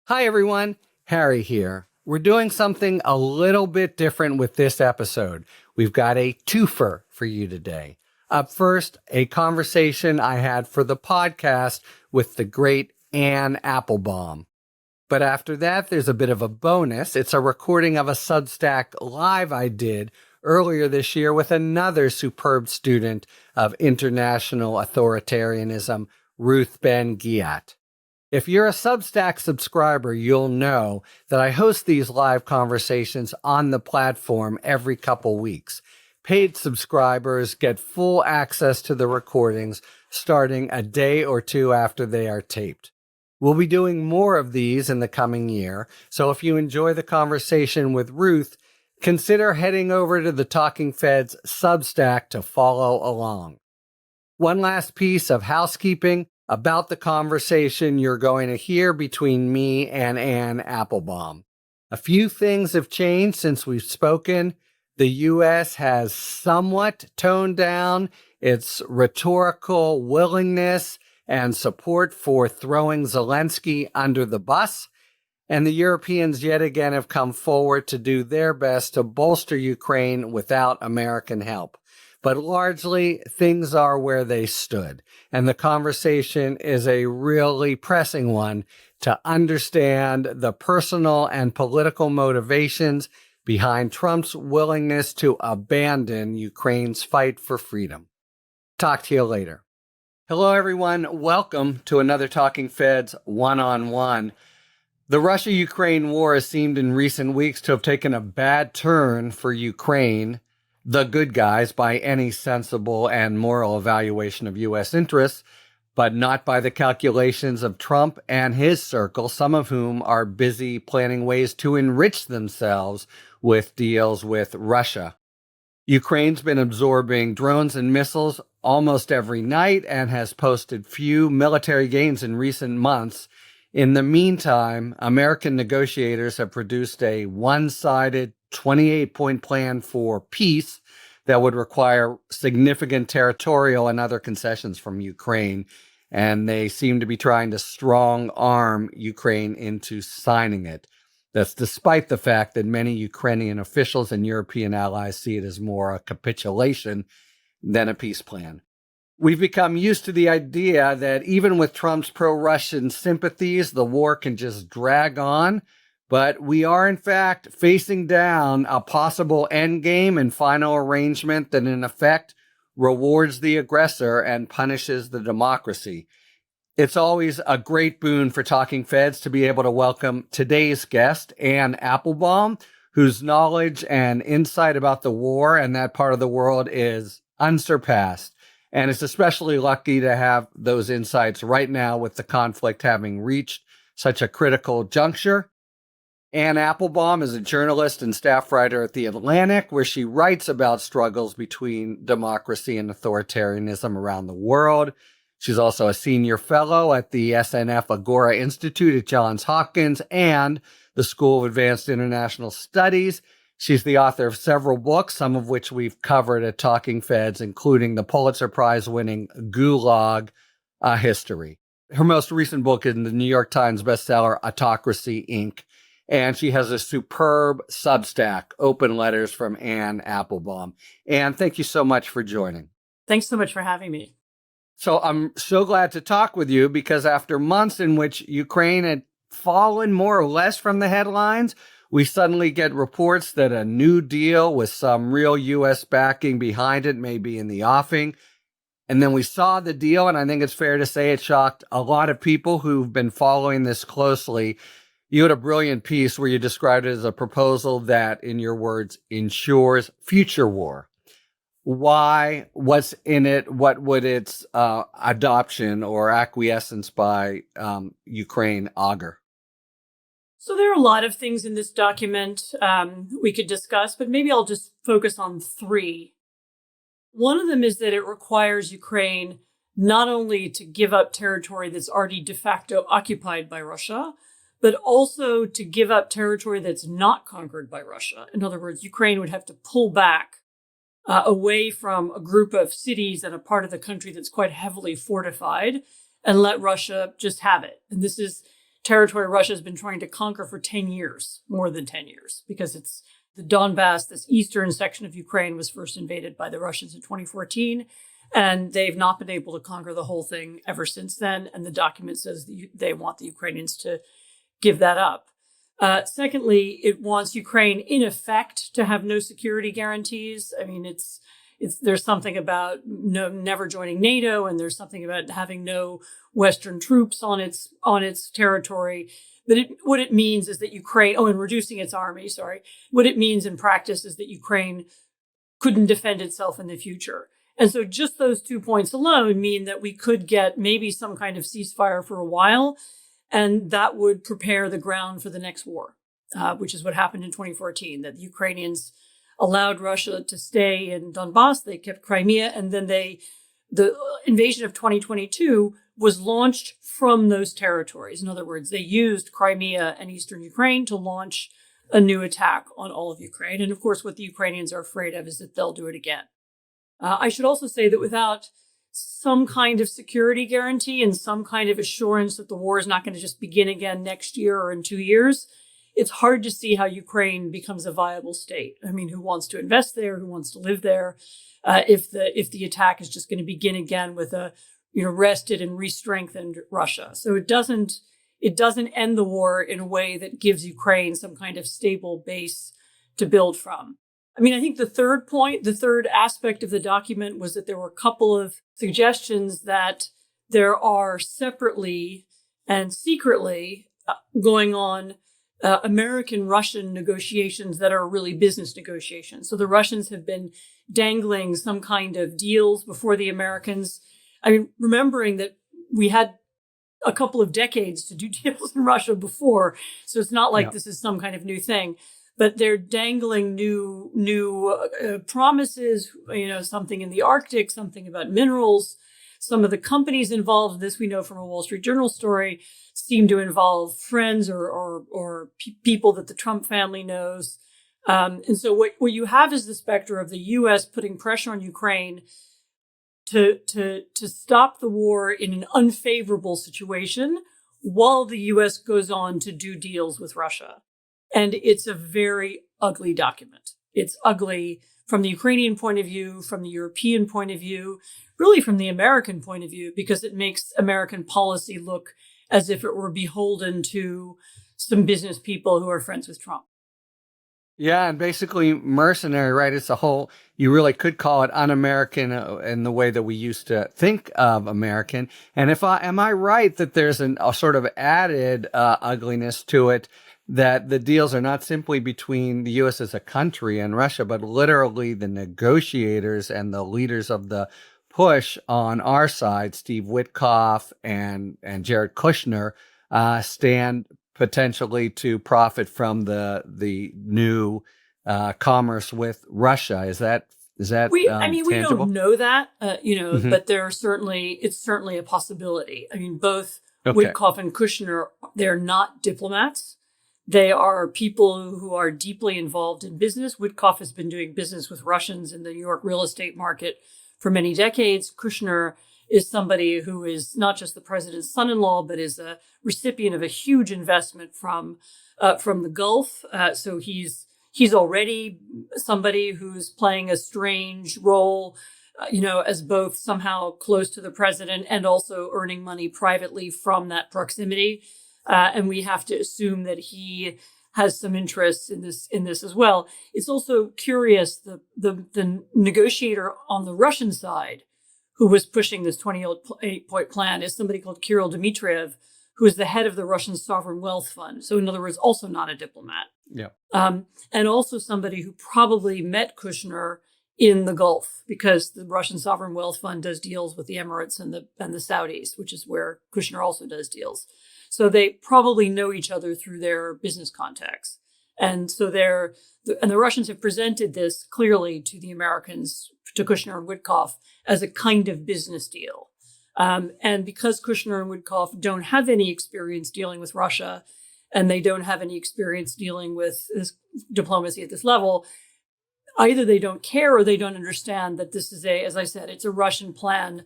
Hi, everyone. Harry here. We're doing something a little bit different with this episode. We've got a twofer for you today. Up first, a conversation I had for the podcast with the great Anne Applebaum. But after that, there's a bit of a bonus. It's a recording of a Substack live I did earlier this year with another superb student of international authoritarianism, Ruth Ben-Ghiat. If you're a Substack subscriber, you'll know that I host these live conversations on the platform every couple weeks. Paid subscribers get full access to the recordings starting a day or two after they are taped. We'll be doing more of these in the coming year, so if you enjoy the conversation with Ruth, consider heading over to the Talking Feds Substack to follow along. One last piece of housekeeping about the conversation you're going to hear between me and Anne Applebaum. A few things have changed since we've spoken. The U.S. has somewhat toned down its rhetorical willingness and support for throwing Zelensky under the bus, and the Europeans yet again have come forward to do their best to bolster Ukraine without American help. But largely, things are where they stood, and the conversation is a really pressing one to understand the personal and political motivations behind Trump's willingness to abandon Ukraine's fight for freedom. Talk to you later. Hello, everyone. Welcome to another Talking Feds one-on-one. The Russia-Ukraine war has seemed in recent weeks to have taken a bad turn for Ukraine, the good guys, by any sensible and moral evaluation of U.S. interests, but not by the calculations of Trump and his circle, some of whom are busy planning ways to enrich themselves with deals with Russia. Ukraine's been absorbing drones and missiles almost every night and has posted few military gains in recent months. In the meantime, American negotiators have produced a one-sided 28-point plan for peace that would require significant territorial and other concessions from Ukraine, and they seem to be trying to strong-arm Ukraine into signing it. That's despite the fact that many Ukrainian officials and European allies see it as more a capitulation than a peace plan. We've become used to the idea that even with Trump's pro-Russian sympathies, the war can just drag on. But we are, in fact, facing down a possible endgame and final arrangement that, in effect, rewards the aggressor and punishes the democracy. It's always a great boon for Talking Feds to be able to welcome today's guest, Anne Applebaum, whose knowledge and insight about the war and that part of the world is unsurpassed. And it's especially lucky to have those insights right now with the conflict having reached such a critical juncture. Anne Applebaum is a journalist and staff writer at The Atlantic, where she writes about struggles between democracy and authoritarianism around the world. She's also a senior fellow at the SNF Agora Institute at Johns Hopkins and the School of Advanced International Studies. She's the author of several books, some of which we've covered at Talking Feds, including the Pulitzer Prize-winning Gulag, A History. Her most recent book is the New York Times bestseller, Autocracy, Inc., and she has a superb Substack, Open Letters from Anne Applebaum. Anne, thank you so much for joining. Thanks so much for having me. So I'm so glad to talk with you because after months in which Ukraine had fallen more or less from the headlines, we suddenly get reports that a new deal with some real U.S. backing behind it may be in the offing. And then we saw the deal, and I think it's fair to say it shocked a lot of people who've been following this closely. You had a brilliant piece where you described it as a proposal that, in your words, ensures future war. Why? What's in it? What would its adoption or acquiescence by Ukraine augur? So there are a lot of things in this document we could discuss, but maybe I'll just focus on three. One of them is that it requires Ukraine not only to give up territory that's already de facto occupied by Russia, but also to give up territory that's not conquered by Russia. In other words, Ukraine would have to pull back away from a group of cities and a part of the country that's quite heavily fortified and let Russia just have it. And this is territory Russia has been trying to conquer for 10 years, more than 10 years, because it's the Donbass, this eastern section of Ukraine, was first invaded by the Russians in 2014. And they've not been able to conquer the whole thing ever since then. And the document says that they want the Ukrainians to give that up. Secondly, it wants Ukraine, in effect, to have no security guarantees. I mean, there's something about never joining NATO, and there's something about having no Western troops on its territory. But what it means is that Ukraine, and reducing its army, sorry. What it means in practice is that Ukraine couldn't defend itself in the future. And so just those 2 points alone mean that we could get maybe some kind of ceasefire for a while, and that would prepare the ground for the next war, which is what happened in 2014, that the Ukrainians allowed Russia to stay in Donbass, they kept Crimea, and then the invasion of 2022 was launched from those territories. In other words, they used Crimea and eastern Ukraine to launch a new attack on all of Ukraine. And of course, what the Ukrainians are afraid of is that they'll do it again. I should also say that without some kind of security guarantee and some kind of assurance that the war is not going to just begin again next year or in 2 years, it's hard to see how Ukraine becomes a viable state. I mean, who wants to invest there? Who wants to live there? If the attack is just going to begin again with a rested and re-strengthened Russia. So it doesn't end the war in a way that gives Ukraine some kind of stable base to build from. I mean, I think the third aspect of the document was that there were a couple of suggestions that there are separately and secretly going on American-Russian negotiations that are really business negotiations. So the Russians have been dangling some kind of deals before the Americans. I mean, remembering that we had a couple of decades to do deals in Russia before, so it's not like this is some kind of new thing. But they're dangling new promises, something in the Arctic, something about minerals. Some of the companies involved in this, we know from a Wall Street Journal story, seem to involve friends or people that the Trump family knows. And so what you have is the specter of the U.S. putting pressure on Ukraine to stop the war in an unfavorable situation while the U.S. goes on to do deals with Russia. And it's a very ugly document. It's ugly from the Ukrainian point of view, from the European point of view, really from the American point of view, because it makes American policy look as if it were beholden to some business people who are friends with Trump. Yeah, and basically mercenary, right? It's you really could call it un-American in the way that we used to think of American. And am I right that there's a sort of added ugliness to it, that the deals are not simply between the U.S. as a country and Russia, but literally the negotiators and the leaders of the push on our side, Steve Witkoff and Jared Kushner, stand potentially to profit from the new commerce with Russia. Is that we tangible? don't know that, but it's certainly a possibility. I mean, both Witkoff and Kushner, they're not diplomats. They are people who are deeply involved in business. Witkoff has been doing business with Russians in the New York real estate market for many decades. Kushner is somebody who is not just the president's son-in-law, but is a recipient of a huge investment from the Gulf. So he's already somebody who's playing a strange role, as both somehow close to the president and also earning money privately from that proximity. And we have to assume that he has some interests in this as well. It's also curious, the negotiator on the Russian side who was pushing this 28-point plan is somebody called Kirill Dmitriev, who is the head of the Russian Sovereign Wealth Fund. So in other words, also not a diplomat. Yeah. And also somebody who probably met Kushner in the Gulf, because the Russian Sovereign Wealth Fund does deals with the Emirates and the Saudis, which is where Kushner also does deals. So they probably know each other through their business contacts. And so the Russians have presented this clearly to the Americans, to Kushner and Witkoff, as a kind of business deal. And because Kushner and Witkoff don't have any experience dealing with Russia, and they don't have any experience dealing with this diplomacy at this level, either they don't care or they don't understand that this is as I said, it's a Russian plan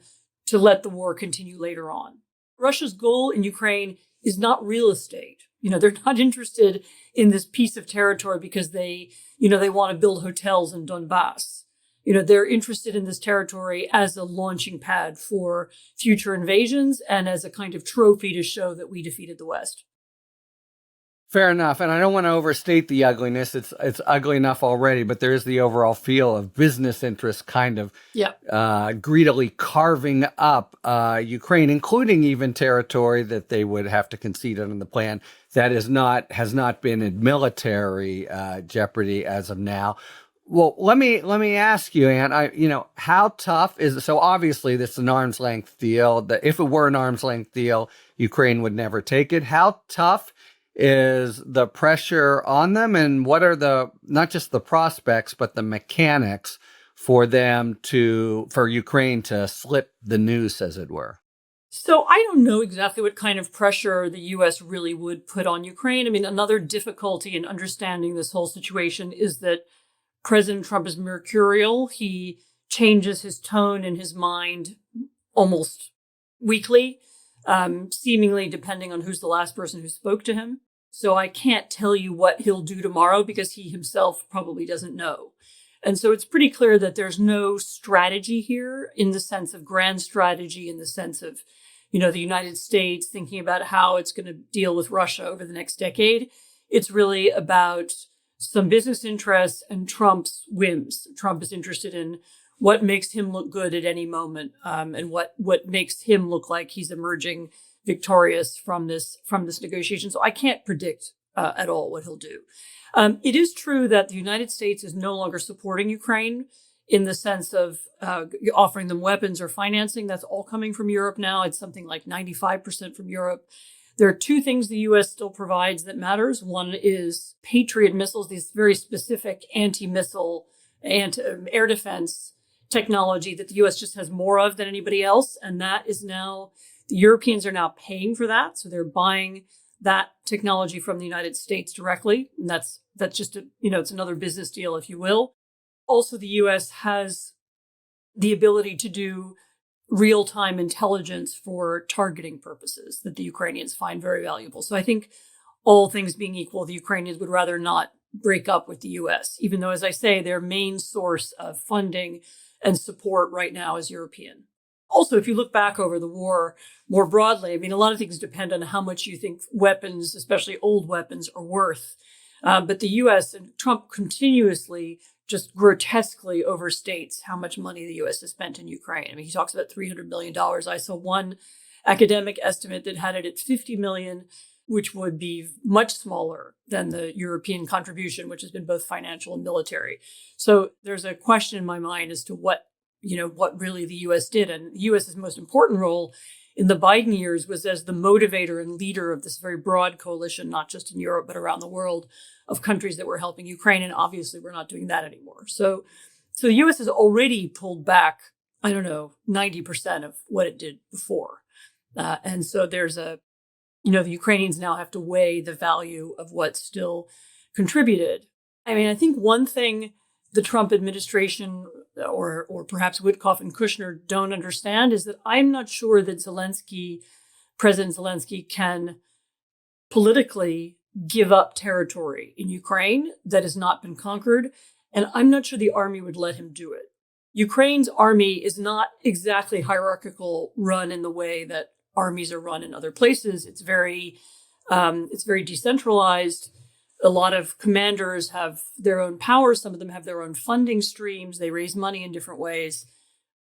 to let the war continue later on. Russia's goal in Ukraine is not real estate. They're not interested in this piece of territory because they want to build hotels in Donbass. They're interested in this territory as a launching pad for future invasions and as a kind of trophy to show that we defeated the West. Fair enough. And I don't want to overstate the ugliness. It's ugly enough already, but there is the overall feel of business interests kind of greedily carving up Ukraine, including even territory that they would have to concede under the plan that has not been in military jeopardy as of now. Well, let me ask you, Anne, how tough is it? So obviously this is an arm's length deal. If it were an arm's length deal, Ukraine would never take it. How tough is the pressure on them, and what are not just the prospects, but the mechanics for Ukraine to slip the noose, as it were? So I don't know exactly what kind of pressure the U.S. really would put on Ukraine. I mean, another difficulty in understanding this whole situation is that President Trump is mercurial. He changes his tone and his mind almost weekly, seemingly depending on who's the last person who spoke to him. So I can't tell you what he'll do tomorrow because he himself probably doesn't know. And so it's pretty clear that there's no strategy here in the sense of grand strategy, in the sense of, the United States thinking about how it's going to deal with Russia over the next decade. It's really about some business interests and Trump's whims. Trump is interested in what makes him look good at any moment, and what makes him look like he's emerging victorious from this negotiation. So I can't predict at all what he'll do. It is true that the United States is no longer supporting Ukraine in the sense of offering them weapons or financing. That's all coming from Europe now. It's something like 95% from Europe. There are two things the U.S. still provides that matters. One is Patriot missiles, these very specific anti-missile and air defense technology that the U.S. just has more of than anybody else. And that is now, the Europeans are now paying for that. So they're buying that technology from the United States directly. And that's just, it's another business deal, if you will. Also, the U.S. has the ability to do real-time intelligence for targeting purposes that the Ukrainians find very valuable. So I think all things being equal, the Ukrainians would rather not break up with the U.S., even though, as I say, their main source of funding and support right now is European. Also, if you look back over the war more broadly, I mean, a lot of things depend on how much you think weapons, especially old weapons, are worth. But the U.S. and Trump continuously just grotesquely overstates how much money the U.S. has spent in Ukraine. I mean, he talks about $300 million. I saw one academic estimate that had it at $50 million, which would be much smaller than the European contribution, which has been both financial and military. So there's a question in my mind as to what really the U.S. did. And the U.S.'s most important role in the Biden years was as the motivator and leader of this very broad coalition, not just in Europe, but around the world, of countries that were helping Ukraine. And obviously, we're not doing that anymore. So the U.S. has already pulled back, 90% of what it did before. And so there's the Ukrainians now have to weigh the value of what's still contributed. I mean, I think one thing the Trump administration or perhaps Witkoff and Kushner don't understand is that I'm not sure that President Zelensky can politically give up territory in Ukraine that has not been conquered. And I'm not sure the army would let him do it. Ukraine's army is not exactly hierarchical run in the way that armies are run in other places. It's very decentralized. A lot of commanders have their own powers. Some of them have their own funding streams. They raise money in different ways.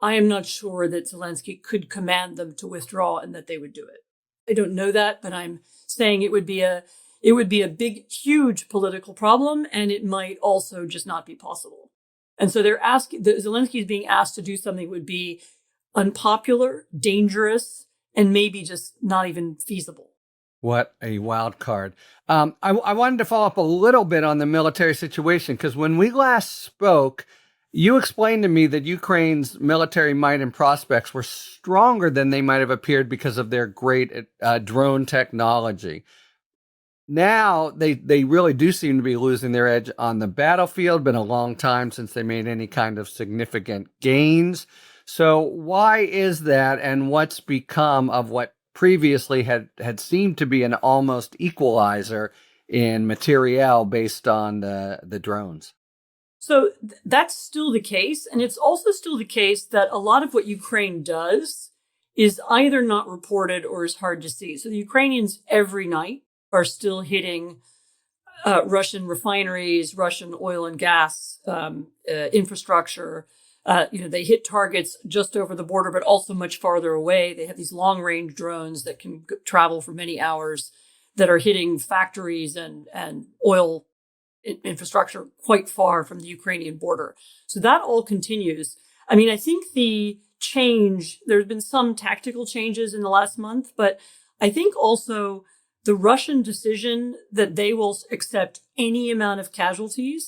I am not sure that Zelensky could command them to withdraw and that they would do it. I don't know that, but I'm saying it would be a big, huge political problem, and it might also just not be possible. And so Zelensky is being asked to do something that would be unpopular, dangerous, and maybe just not even feasible. What a wild card. I wanted to follow up a little bit on the military situation, because when we last spoke, you explained to me that Ukraine's military might and prospects were stronger than they might have appeared because of their great drone technology. Now they really do seem to be losing their edge on the battlefield. Been a long time since they made any kind of significant gains. So why is that, and what's become of what previously had seemed to be an almost equalizer in materiel based on the drones. So that's still the case. And it's also still the case that a lot of what Ukraine does is either not reported or is hard to see. So the Ukrainians every night are still hitting Russian refineries, Russian oil and gas infrastructure. They hit targets just over the border, but also much farther away. They have these long range drones that can travel for many hours that are hitting factories and oil infrastructure quite far from the Ukrainian border. So that all continues. I mean, I think there's been some tactical changes in the last month, but I think also the Russian decision that they will accept any amount of casualties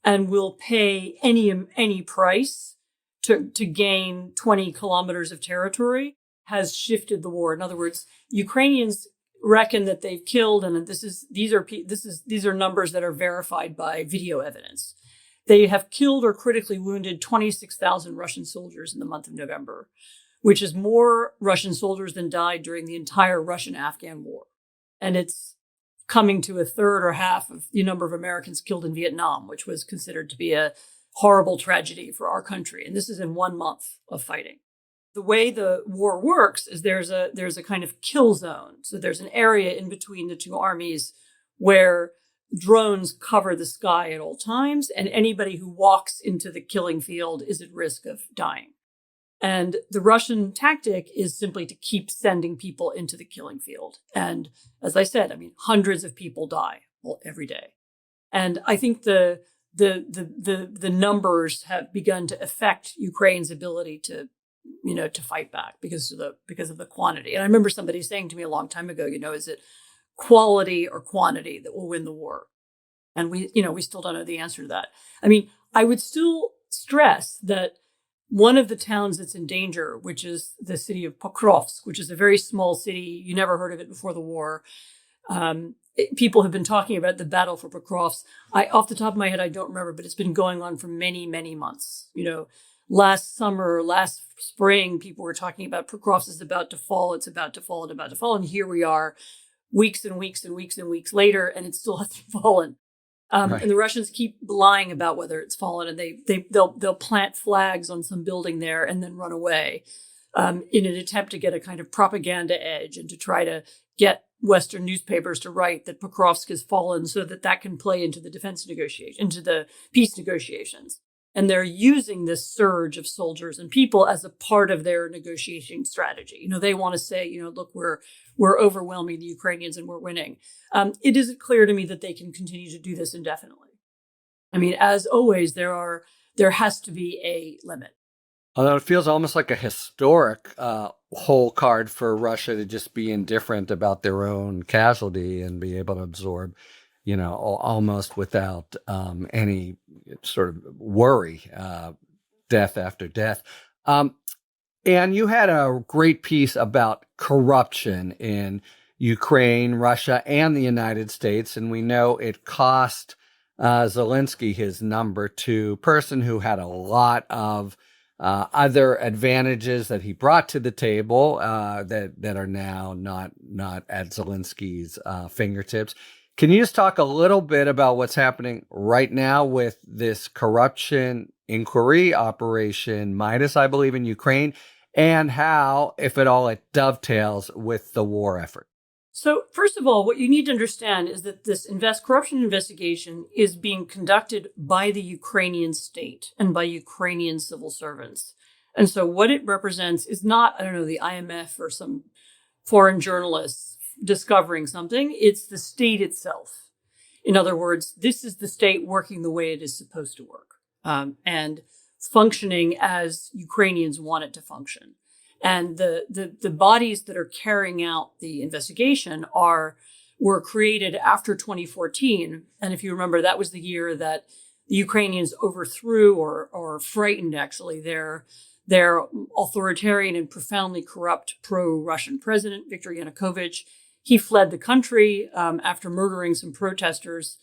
and will pay any price to gain 20 kilometers of territory has shifted the war. In other words, Ukrainians reckon that they've killed, and these are numbers that are verified by video evidence. They have killed or critically wounded 26,000 Russian soldiers in the month of November, which is more Russian soldiers than died during the entire Russian-Afghan war. And it's coming to a third or half of the number of Americans killed in Vietnam, which was considered to be a horrible tragedy for our country. And this is in 1 month of fighting. The way the war works is there's a kind of kill zone. So there's an area in between the two armies where drones cover the sky at all times, and anybody who walks into the killing field is at risk of dying. And the Russian tactic is simply to keep sending people into the killing field. And as I said, I mean, hundreds of people die every day. And I think the numbers have begun to affect Ukraine's ability to fight back because of the quantity. And I remember somebody saying to me a long time ago, is it quality or quantity that will win the war? And we still don't know the answer to that. I mean, I would still stress that one of the towns that's in danger, which is the city of Pokrovsk, which is a very small city. You never heard of it before the war. People have been talking about the battle for Pokrovsk. Off the top of my head, I don't remember, but it's been going on for many, many months. Last summer, last spring, people were talking about Pokrovsk is about to fall. It's about to fall and about to fall. And here we are weeks and weeks and weeks and weeks later, and it still hasn't fallen. Right. And the Russians keep lying about whether it's fallen, and they'll plant flags on some building there and then run away in an attempt to get a kind of propaganda edge and to try to get Western newspapers to write that Pokrovsk has fallen so that can play into the into the peace negotiations. And they're using this surge of soldiers and people as a part of their negotiation strategy. They want to say, look, we're overwhelming the Ukrainians and we're winning. It isn't clear to me that they can continue to do this indefinitely. I mean, as always, there has to be a limit. Although it feels almost like a historic hole card for Russia to just be indifferent about their own casualty and be able to absorb, almost without any sort of worry, death after death. And you had a great piece about corruption in Ukraine, Russia, and the United States. And we know it cost Zelensky his number 2 person who had a lot of other advantages that he brought to the table that are now not at Zelensky's fingertips. Can you just talk a little bit about what's happening right now with this corruption inquiry operation Midas, I believe, in Ukraine, and how, if at all, it dovetails with the war effort? So first of all, what you need to understand is that this corruption investigation is being conducted by the Ukrainian state and by Ukrainian civil servants. And so what it represents is not, the IMF or some foreign journalists discovering something. It's the state itself. In other words, this is the state working the way it is supposed to work and functioning as Ukrainians want it to function. And the bodies that are carrying out the investigation were created after 2014. And if you remember, that was the year that the Ukrainians overthrew or frightened, actually, their authoritarian and profoundly corrupt pro-Russian president, Viktor Yanukovych. He fled the country after murdering some protesters.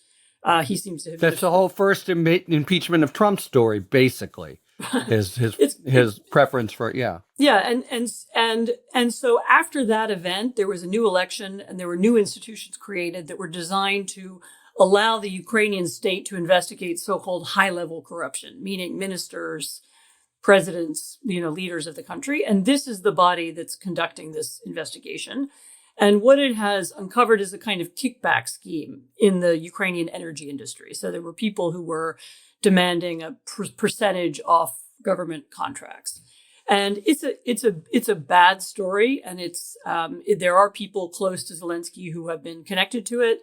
He seems to have... That's the whole first impeachment of Trump story, basically. his preference for and so after that event, there was a new election and there were new institutions created that were designed to allow the Ukrainian state to investigate so-called high-level corruption, meaning ministers, presidents, leaders of the country. And this is the body that's conducting this investigation. And what it has uncovered is a kind of kickback scheme in the Ukrainian energy industry. So there were people who were demanding a percentage off government contracts. And it's a bad story. And there are people close to Zelensky who have been connected to it.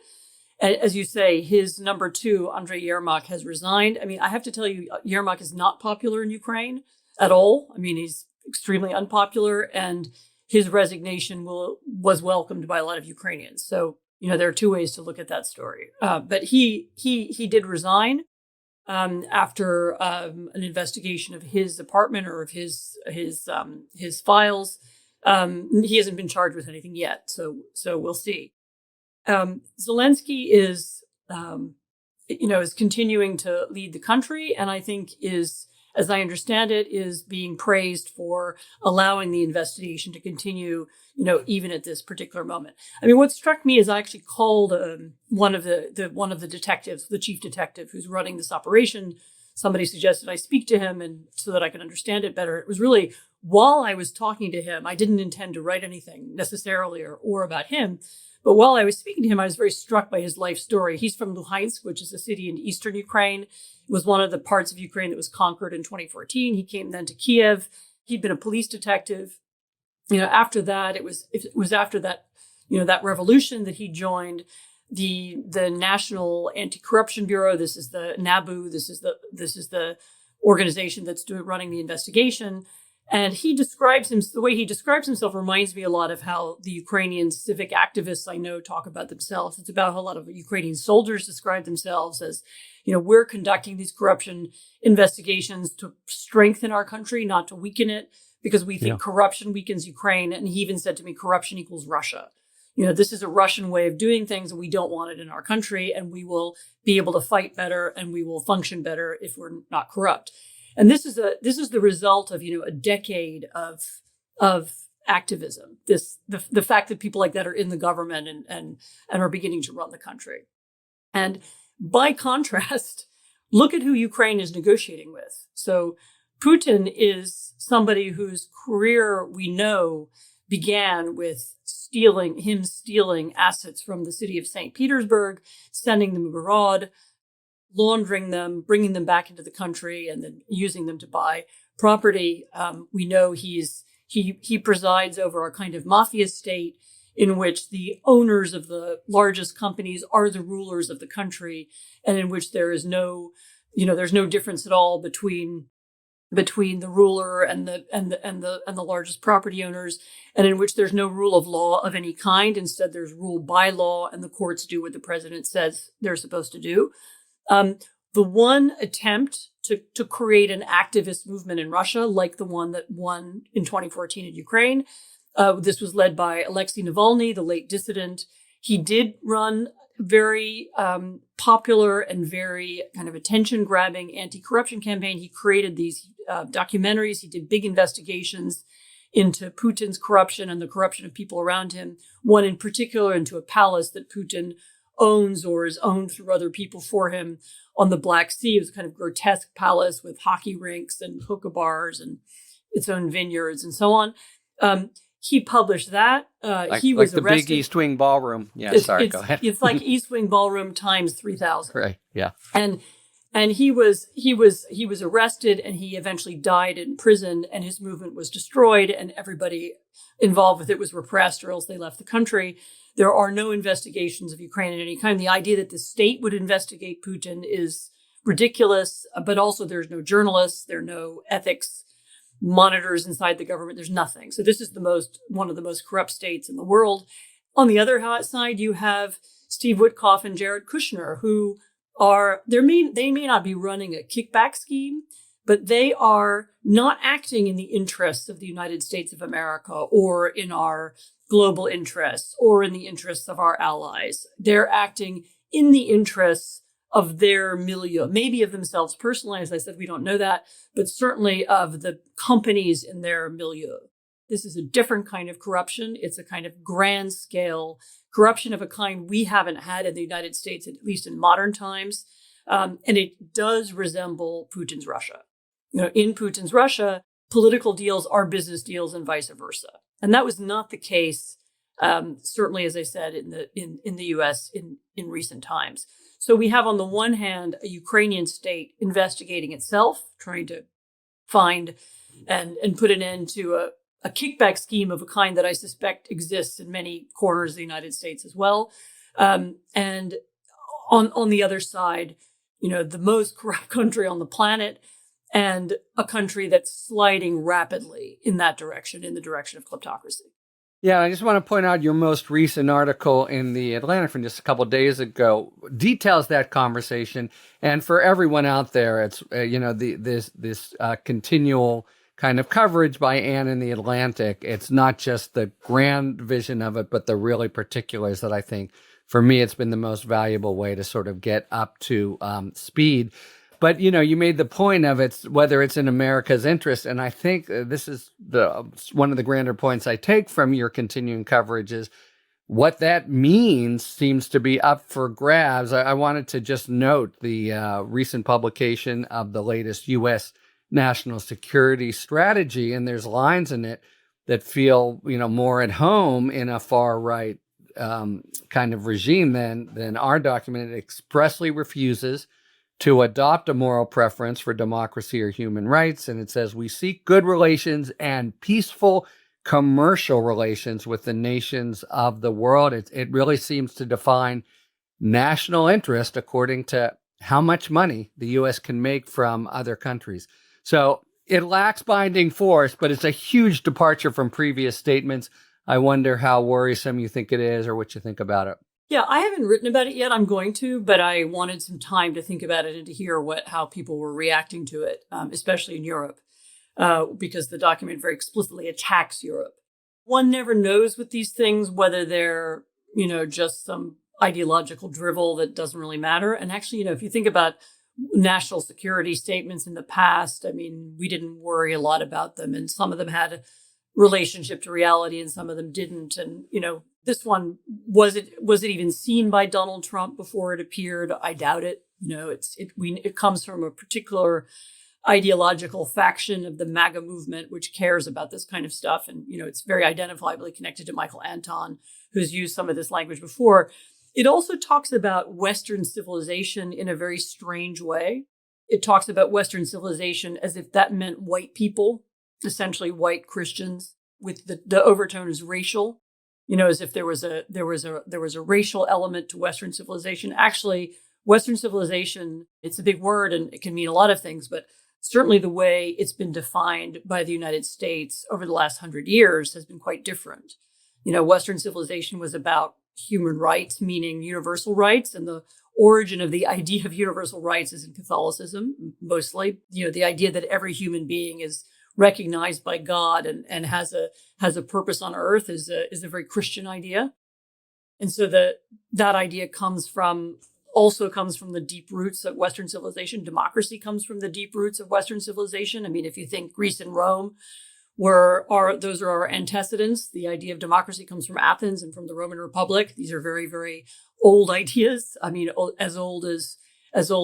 As you say, his number two, Andrei Yermak, has resigned. I mean, I have to tell you, Yermak is not popular in Ukraine at all. I mean, he's extremely unpopular, and his resignation was welcomed by a lot of Ukrainians. So, there are two ways to look at that story. But he did resign after an investigation of his apartment or of his files. He hasn't been charged with anything yet, so we'll see. Zelensky is continuing to lead the country, and I think is, as I understand it, is being praised for allowing the investigation to continue, even at this particular moment. I mean, what struck me is I actually called one of the detectives, the chief detective who's running this operation. Somebody suggested I speak to him, and so that I could understand it better. It was really while I was talking to him, I didn't intend to write anything necessarily or about him. But while I was speaking to him, I was very struck by his life story. He's from Luhansk, which is a city in eastern Ukraine. It was one of the parts of Ukraine that was conquered in 2014. He came then to Kiev. He'd been a police detective. After that, it was after that, that revolution that he joined the National Anti-Corruption Bureau. This is the NABU. This is the organization that's running the investigation. And the way he describes himself reminds me a lot of how the Ukrainian civic activists I know talk about themselves. It's about how a lot of Ukrainian soldiers describe themselves as, we're conducting these corruption investigations to strengthen our country, not to weaken it, because we think corruption weakens Ukraine. And he even said to me, corruption equals Russia. This is a Russian way of doing things, and we don't want it in our country, and we will be able to fight better and we will function better if we're not corrupt. And this is the result of a decade of activism. The fact that people like that are in the government and are beginning to run the country. And by contrast, look at who Ukraine is negotiating with. So Putin is somebody whose career we know began with stealing assets from the city of St. Petersburg, sending them abroad, laundering them, bringing them back into the country, and then using them to buy property. We know he presides over a kind of mafia state in which the owners of the largest companies are the rulers of the country, and in which there is there's no difference at all between the ruler and the largest property owners, and in which there's no rule of law of any kind. Instead, there's rule by law, and the courts do what the president says they're supposed to do. The one attempt to create an activist movement in Russia, like the one that won in 2014 in Ukraine, this was led by Alexei Navalny, the late dissident. He did run very popular and very kind of attention-grabbing anti-corruption campaign. He created these documentaries. He did big investigations into Putin's corruption and the corruption of people around him. One in particular into a palace that Putin owns or is owned through other people for him on the Black Sea. It was a kind of grotesque palace with hockey rinks and hookah bars and its own vineyards and so on. He published that. He was the arrested. big East Wing Ballroom. Yeah, go ahead. It's like East Wing Ballroom times 3,000. Right. Yeah. And he was arrested, and he eventually died in prison, and his movement was destroyed, and everybody involved with it was repressed, or else they left the country. There are no investigations of Ukraine in any kind. The idea that the state would investigate Putin is ridiculous, but also there's no journalists, there are no ethics monitors inside the government. There's nothing. So this is one of the most corrupt states in the world. On the other side, you have Steve Witkoff and Jared Kushner, who they may not be running a kickback scheme, but they are not acting in the interests of the United States of America or in our global interests or in the interests of our allies. They're acting in the interests of their milieu, maybe of themselves personally. As I said, we don't know that, but certainly of the companies in their milieu. This is a different kind of corruption. It's a kind of grand scale corruption of a kind we haven't had in the United States, at least in modern times. And it does resemble Putin's Russia. In Putin's Russia, political deals are business deals and vice versa. And that was not the case, certainly, as I said, in the U.S. in recent times. So we have, on the one hand, a Ukrainian state investigating itself, trying to find and put an end to a kickback scheme of a kind that I suspect exists in many corners of the United States as well. And on the other side, the most corrupt country on the planet, and a country that's sliding rapidly in that direction, in the direction of kleptocracy. Yeah, I just want to point out your most recent article in the Atlantic from just a couple of days ago details that conversation. And for everyone out there, it's this continual kind of coverage by Anne in the Atlantic. It's not just the grand vision of it, but the really particulars that I think, for me, it's been the most valuable way to sort of get up to speed. But, you made the point of whether it's in America's interest. And I think this is one of the grander points I take from your continuing coverage is what that means seems to be up for grabs. I wanted to just note the recent publication of the latest U.S. national security strategy. And there's lines in it that feel, more at home in a far right kind of regime than our document. It expressly refuses to adopt a moral preference for democracy or human rights. And it says, we seek good relations and peaceful commercial relations with the nations of the world. It really seems to define national interest according to how much money the U.S. can make from other countries. So it lacks binding force, but it's a huge departure from previous statements. I wonder how worrisome you think it is or what you think about it. Yeah, I haven't written about it yet. I'm going to, but I wanted some time to think about it and to hear how people were reacting to it, especially in Europe, because the document very explicitly attacks Europe. One never knows with these things whether they're, just some ideological drivel that doesn't really matter. And actually, if you think about national security statements in the past, we didn't worry a lot about them, and some of them had a relationship to reality and some of them didn't. And, this one, was it even seen by Donald Trump before it appeared? I doubt it. It comes from a particular ideological faction of the MAGA movement, which cares about this kind of stuff. And, it's very identifiably connected to Michael Anton, who's used some of this language before. It also talks about Western civilization in a very strange way. It talks about Western civilization as if that meant white people, essentially white Christians, with the overtone is racial. As if there was a racial element to Western civilization. Actually, Western civilization, it's a big word and it can mean a lot of things, but certainly the way it's been defined by the United States over the last 100 years has been quite different. Western civilization was about human rights, meaning universal rights, and the origin of the idea of universal rights is in Catholicism, mostly. The idea that every human being is recognized by God and has a purpose on earth is a very Christian idea. And so that idea comes from the deep roots of Western civilization. Democracy comes from the deep roots of Western civilization. If you think Greece and Rome those are our antecedents. The idea of democracy comes from Athens and from the Roman Republic. These are very, very old ideas. As old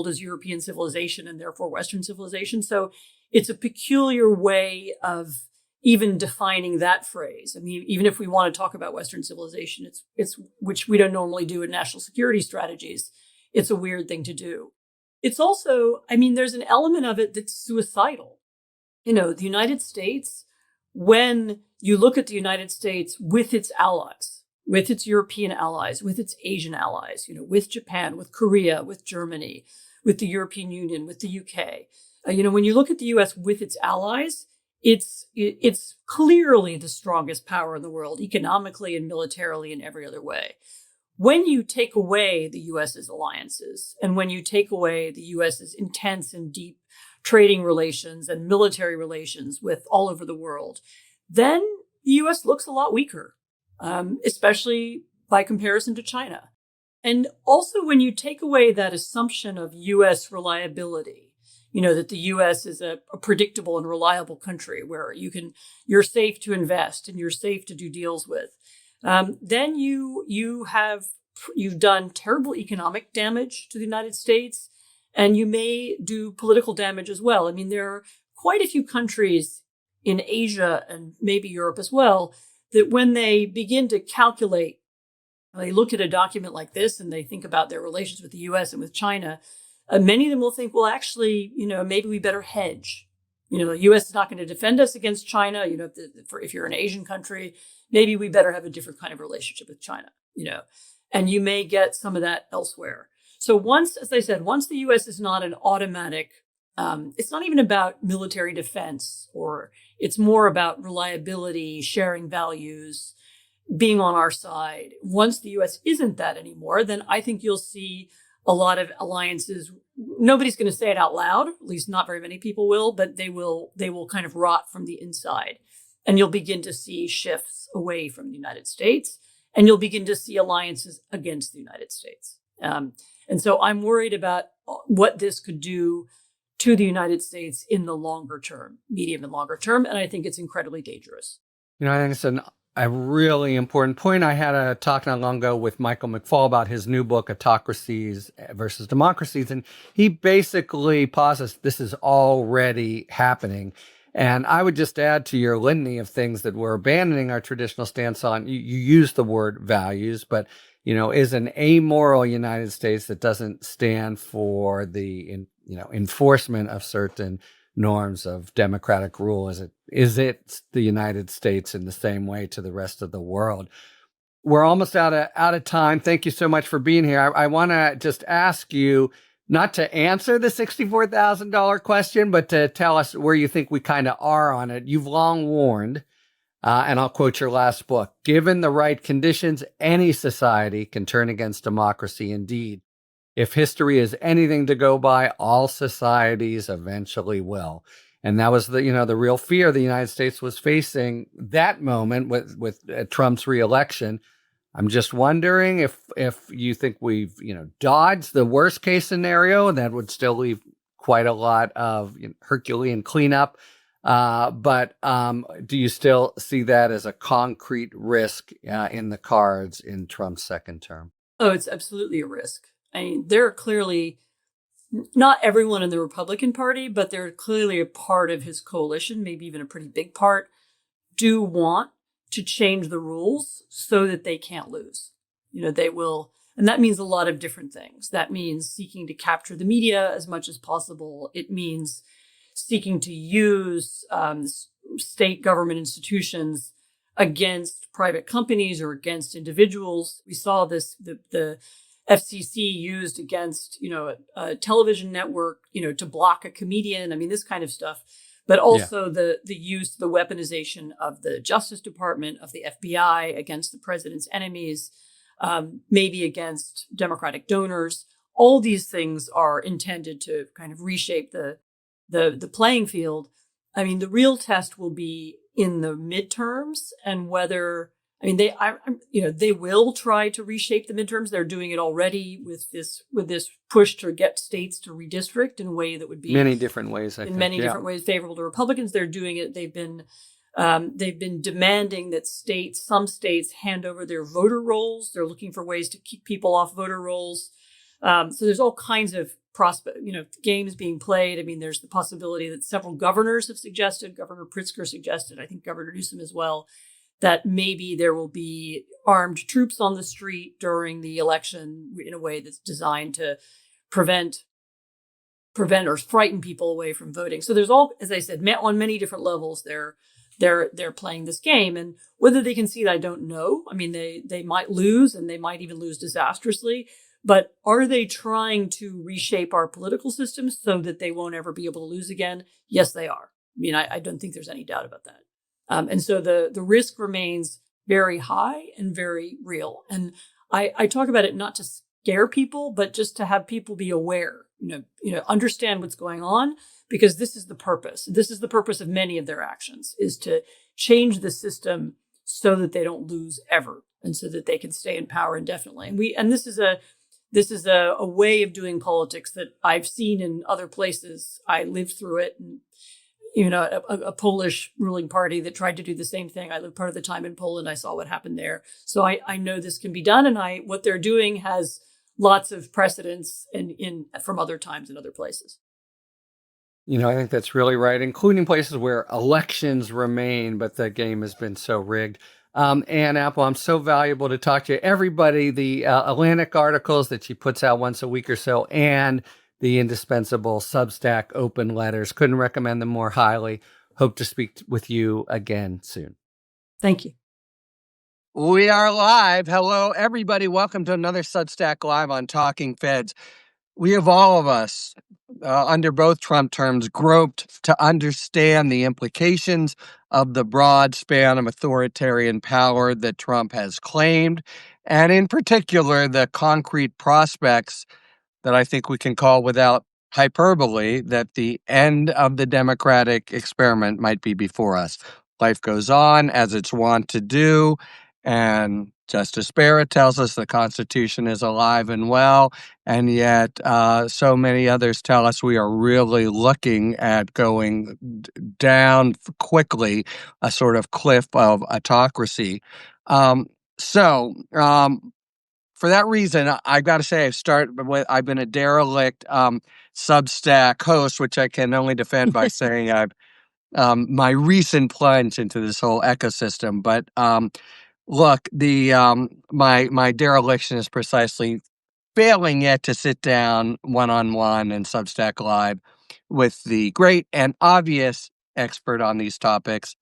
as European civilization and therefore Western civilization. So it's a peculiar way of even defining that phrase. Even if we want to talk about Western civilization, it's which we don't normally do in national security strategies. It's a weird thing to do. It's also, there's an element of it that's suicidal. The United States, when you look at the United States with its allies, with its European allies, with its Asian allies, with Japan, with Korea, with Germany, with the European Union, with the UK, when you look at the U.S. with its allies, it's clearly the strongest power in the world, economically and militarily and every other way. When you take away the U.S.'s alliances, and when you take away the U.S.'s intense and deep trading relations and military relations with all over the world, then the U.S. looks a lot weaker, especially by comparison to China. And also, when you take away that assumption of U.S. reliability, that the U.S. is a predictable and reliable country where you're safe to invest and you're safe to do deals with, then you've done terrible economic damage to the United States, and you may do political damage as well. I mean, there are quite a few countries in Asia and maybe Europe as well that when they begin to calculate, they look at a document like this and they think about their relations with the US and with China, many of them will think, well, actually, maybe we better hedge. The US is not going to defend us against China. If you're an Asian country, maybe we better have a different kind of relationship with China, and you may get some of that elsewhere. So as I said, once the US is not an automatic, it's not even about military defense, or it's more about reliability, sharing values, being on our side. Once the US isn't that anymore, then I think you'll see a lot of alliances. Nobody's going to say it out loud, at least not very many people will, but they will kind of rot from the inside. And you'll begin to see shifts away from the United States, and you'll begin to see alliances against the United States. And so I'm worried about what this could do to the United States in the longer term, medium and longer term. And I think it's incredibly dangerous. I think it's a really important point. I had a talk not long ago with Michael McFaul about his new book, Autocracies versus Democracies. And he basically posits this is already happening. And I would just add to your litany of things that we're abandoning our traditional stance on. You use the word values, but, is an amoral United States that doesn't stand for the, enforcement of certain norms of democratic rule. Is it the United States in the same way to the rest of the world? We're almost out of time. Thank you so much for being here. I want to just ask you not to answer the $64,000 question, but to tell us where you think we kind of are on it. You've long warned, and I'll quote your last book, given the right conditions, any society can turn against democracy. Indeed, if history is anything to go by, all societies eventually will. And that was the real fear the United States was facing that moment with Trump's reelection. I'm just wondering if you think we've dodged the worst case scenario, and that would still leave quite a lot of Herculean cleanup. But do you still see that as a concrete risk in the cards in Trump's second term? Oh, it's absolutely a risk. I mean, there are clearly not everyone in the Republican Party, but they're clearly a part of his coalition, maybe even a pretty big part, do want to change the rules so that they can't lose. They will. And that means a lot of different things. That means seeking to capture the media as much as possible. It means seeking to use state government institutions against private companies or against individuals. We saw this, the FCC used against, a television network, to block a comedian. I mean, this kind of stuff. But also the weaponization of the Justice Department, of the FBI against the president's enemies, maybe against Democratic donors. All these things are intended to kind of reshape the playing field. I mean, the real test will be in the midterms, and whether, they will try to reshape the midterms. They're doing it already with this push to get states to redistrict in a way that would be many different ways. Different ways favorable to Republicans. They're doing it. They've been demanding that some states hand over their voter rolls. They're looking for ways to keep people off voter rolls. So there's all kinds of games being played. I mean, there's the possibility that several governors have suggested. Governor Pritzker suggested, I think Governor Newsom as well, that maybe there will be armed troops on the street during the election in a way that's designed to prevent or frighten people away from voting. So there's all, as I said, on many different levels, they're playing this game. And whether they can see it, I don't know. I mean, they might lose, and they might even lose disastrously. But are they trying to reshape our political system so that they won't ever be able to lose again? Yes, they are. I mean, I don't think there's any doubt about that. And so the risk remains very high and very real. And I talk about it not to scare people, but just to have people be aware, understand what's going on, because this is the purpose. This is the purpose of many of their actions, is to change the system so that they don't lose ever, and so that they can stay in power indefinitely. And this is this is a way of doing politics that I've seen in other places. I lived through it. And, a Polish ruling party that tried to do the same thing. I lived part of the time in Poland. I saw what happened there. So I know this can be done. And what they're doing has lots of precedents from other times in other places. I think that's really right, including places where elections remain, but the game has been so rigged. Anne Apple, I'm so valuable to talk to you. Everybody, the Atlantic articles that she puts out once a week or so, and the indispensable Substack open letters. Couldn't recommend them more highly. Hope to speak with you again soon. Thank you. We are live. Hello, everybody. Welcome to another Substack Live on Talking Feds. We have all of us, under both Trump terms, groped to understand the implications of the broad span of authoritarian power that Trump has claimed, and in particular, the concrete prospects that I think we can call without hyperbole that the end of the democratic experiment might be before us. Life goes on as it's wont to do, and Justice Barrett tells us the Constitution is alive and well, and yet so many others tell us we are really looking at going down quickly, a sort of cliff of autocracy. For that reason, I've got to say, I've been a derelict Substack host, which I can only defend by saying I've my recent plunge into this whole ecosystem. But look, my dereliction is precisely failing yet to sit down one-on-one in Substack Live with the great and obvious expert on these topics,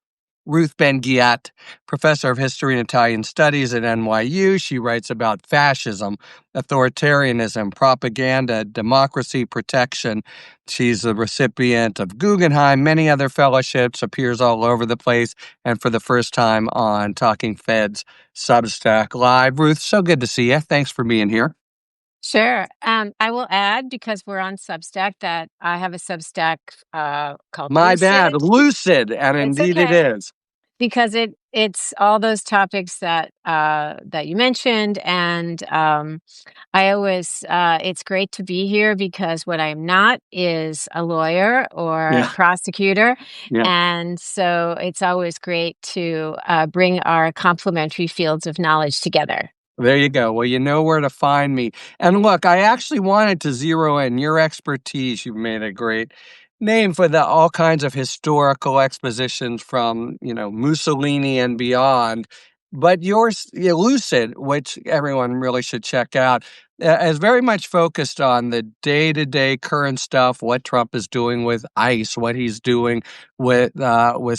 Ruth Ben-Ghiat, professor of history and Italian studies at NYU. She writes about fascism, authoritarianism, propaganda, democracy protection. She's a recipient of Guggenheim, many other fellowships, appears all over the place, and for the first time on Talking Feds Substack Live. Ruth, so good to see you. Thanks for being here. Sure. I will add, because we're on Substack, that I have a Substack called My Lucid. bad, Lucid, and It's indeed it okay. is. Because it's all those topics that you mentioned, and I always it's great to be here because what I'm not is a lawyer or a prosecutor, and so it's always great to bring our complementary fields of knowledge together. There you go. Well, you know where to find me. And look, I actually wanted to zero in your expertise. You've made a great name for all kinds of historical expositions from, Mussolini and beyond. But yours, Lucid, which everyone really should check out, is very much focused on the day-to-day current stuff, what Trump is doing with ICE, what he's doing with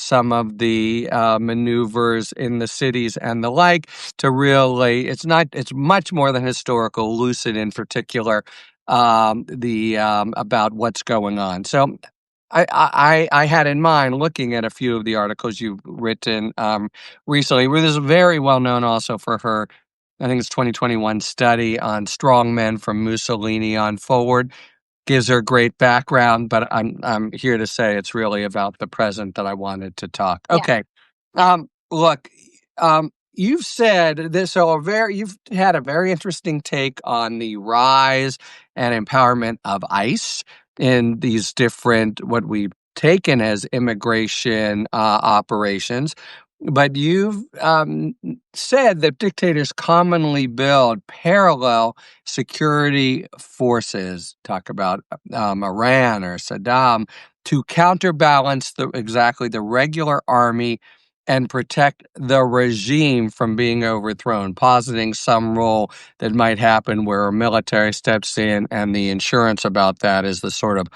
some of the maneuvers in the cities and the like. It's much more than historical. Lucid, in particular, about what's going on. So I had in mind looking at a few of the articles you've written recently. Ruth is very well known also for her, I think it's 2021 study on strong men from Mussolini on forward. Gives her great background, but I'm here to say it's really about the present that I wanted to talk. Yeah. Okay. Look, you've said this, you've had a very interesting take on the rise and empowerment of ICE in these different, what we've taken as immigration operations. But you've said that dictators commonly build parallel security forces, talk about Iran or Saddam, to counterbalance the regular army and protect the regime from being overthrown, positing some role that might happen where a military steps in, and the insurance about that is the sort of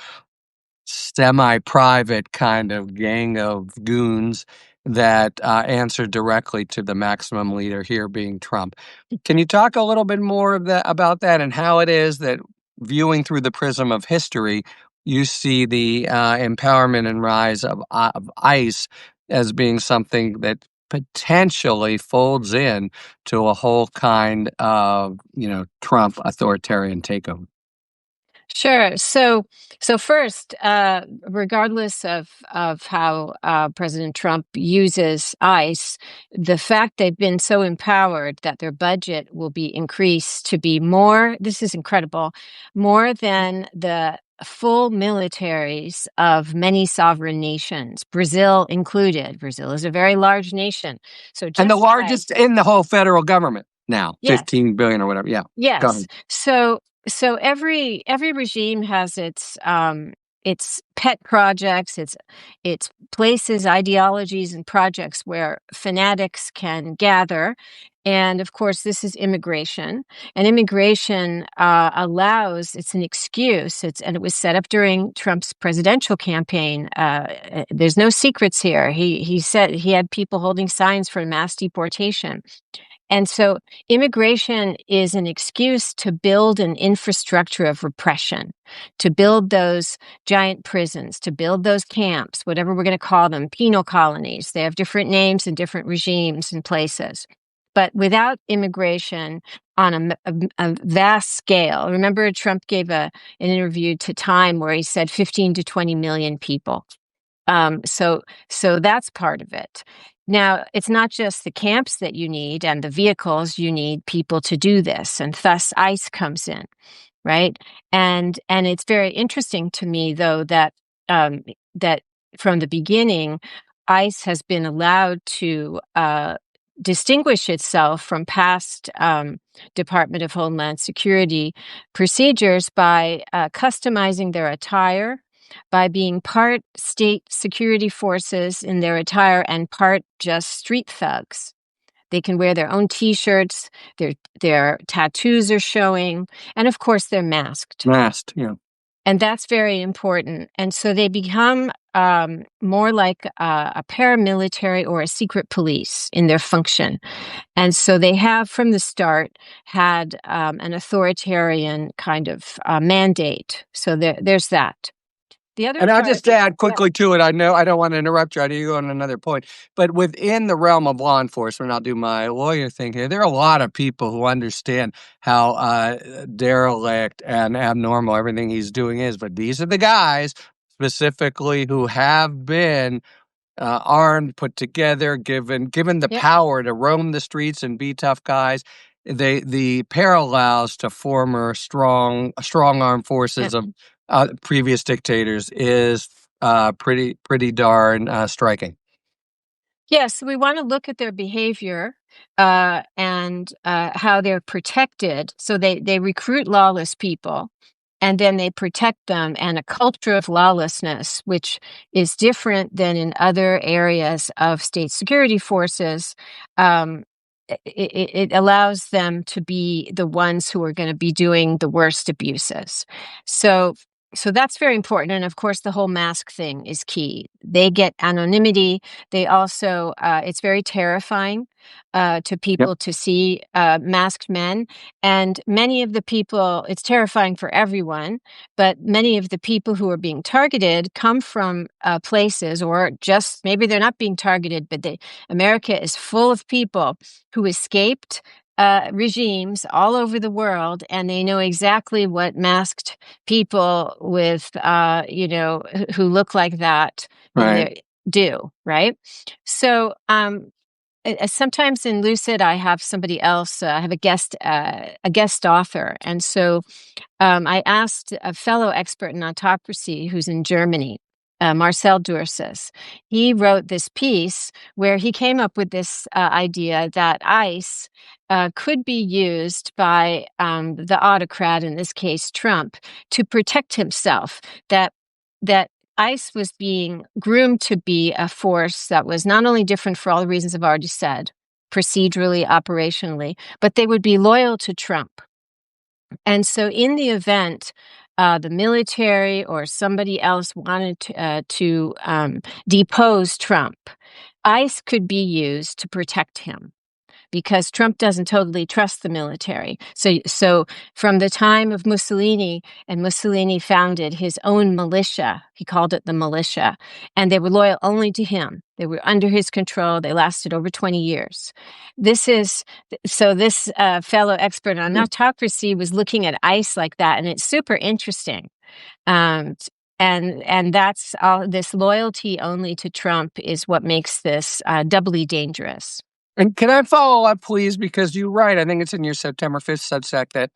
semi-private kind of gang of goons that answer directly to the maximum leader, here being Trump. Can you talk a little bit more about that and how it is that, viewing through the prism of history, you see the empowerment and rise of ICE as being something that potentially folds in to a whole kind of, Trump authoritarian takeover? Sure. So first, regardless of how President Trump uses ICE, the fact they've been so empowered that their budget will be increased to be more. This is incredible, more than the full militaries of many sovereign nations, Brazil included. Brazil is a very large nation, so And the just by largest in the whole federal government now, yes. 15 billion or whatever. Yeah. Go Yes. ahead. So every regime has its pet projects, its places, ideologies, and projects where fanatics can gather. And of course, this is immigration. And immigration allows, it's an excuse. And it was set up during Trump's presidential campaign. There's no secrets here. He said he had people holding signs for mass deportation. And so immigration is an excuse to build an infrastructure of repression, to build those giant prisons, to build those camps, whatever we're going to call them, penal colonies. They have different names and different regimes and places. But without immigration on a vast scale, remember Trump gave an interview to Time where he said 15 to 20 million people. So that's part of it. Now, it's not just the camps that you need and the vehicles, you need people to do this. And thus ICE comes in, right? And it's very interesting to me, though, that that from the beginning, ICE has been allowed to distinguish itself from past Department of Homeland Security procedures by customizing their attire, by being part state security forces in their attire and part just street thugs. They can wear their own T-shirts, their tattoos are showing, and of course they're masked. Masked, yeah. And that's very important. And so they become more like a paramilitary or a secret police in their function. And so they have, from the start, had an authoritarian kind of mandate. So there's that. The other And I'll part, just add quickly to it. I know I don't want to interrupt you. I need to go on another point. But within the realm of law enforcement, I'll do my lawyer thing here. There are a lot of people who understand how derelict and abnormal everything he's doing is. But these are the guys specifically who have been armed, put together, given the Yep. power to roam the streets and be tough guys. The parallels to former strong armed forces of previous dictators is pretty darn striking. Yes, we want to look at their behavior and how they're protected. So they recruit lawless people and then they protect them, and a culture of lawlessness, which is different than in other areas of state security forces. It allows them to be the ones who are going to be doing the worst abuses. So that's very important. And of course, the whole mask thing is key. They get anonymity. They also, it's very terrifying to people to see masked men. And many of the people, it's terrifying for everyone, but many of the people who are being targeted come from places, or just maybe they're not being targeted, but America is full of people who escaped regimes all over the world, and they know exactly what masked people with, who look like that do, right? So sometimes in Lucid, I have somebody else, I have a guest author. And so I asked a fellow expert in autocracy who's in Germany, Marcel Dursis. He wrote this piece where he came up with this idea that ICE could be used by the autocrat, in this case Trump, to protect himself. That ICE was being groomed to be a force that was not only different for all the reasons I've already said, procedurally, operationally, but they would be loyal to Trump. And so in the event the military or somebody else wanted to depose Trump, ICE could be used to protect him. because Trump doesn't totally trust the military. So from the time of Mussolini, and Mussolini founded his own militia, he called it the militia, and they were loyal only to him. They were under his control. They lasted over 20 years. This fellow expert on autocracy was looking at ICE like that, and it's super interesting. And that's all. This loyalty only to Trump is what makes this doubly dangerous. And can I follow up, please? Because you're right. I think it's in your September 5th Substack that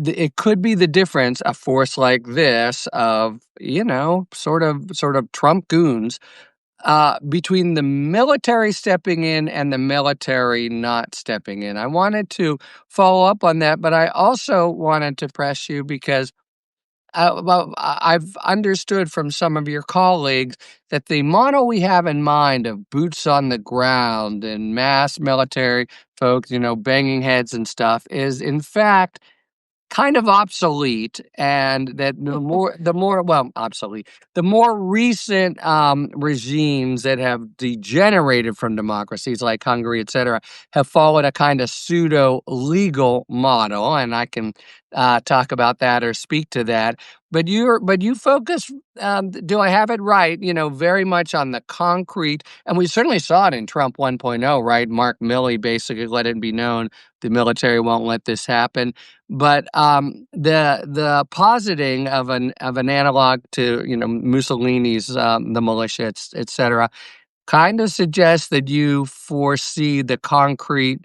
it could be the difference, a force like this of, sort of Trump goons, between the military stepping in and the military not stepping in. I wanted to follow up on that, but I also wanted to press you because I've understood from some of your colleagues that the model we have in mind of boots on the ground and mass military folks, banging heads and stuff is in fact kind of obsolete, and that the more recent regimes that have degenerated from democracies like Hungary, et cetera, have followed a kind of pseudo legal model, and I can talk about that or speak to that. But you focus. Do I have it right? Very much on the concrete, and we certainly saw it in Trump 1.0, right? Mark Milley basically let it be known the military won't let this happen. But the positing of an analog to Mussolini's the militia, et cetera, kind of suggests that you foresee the concrete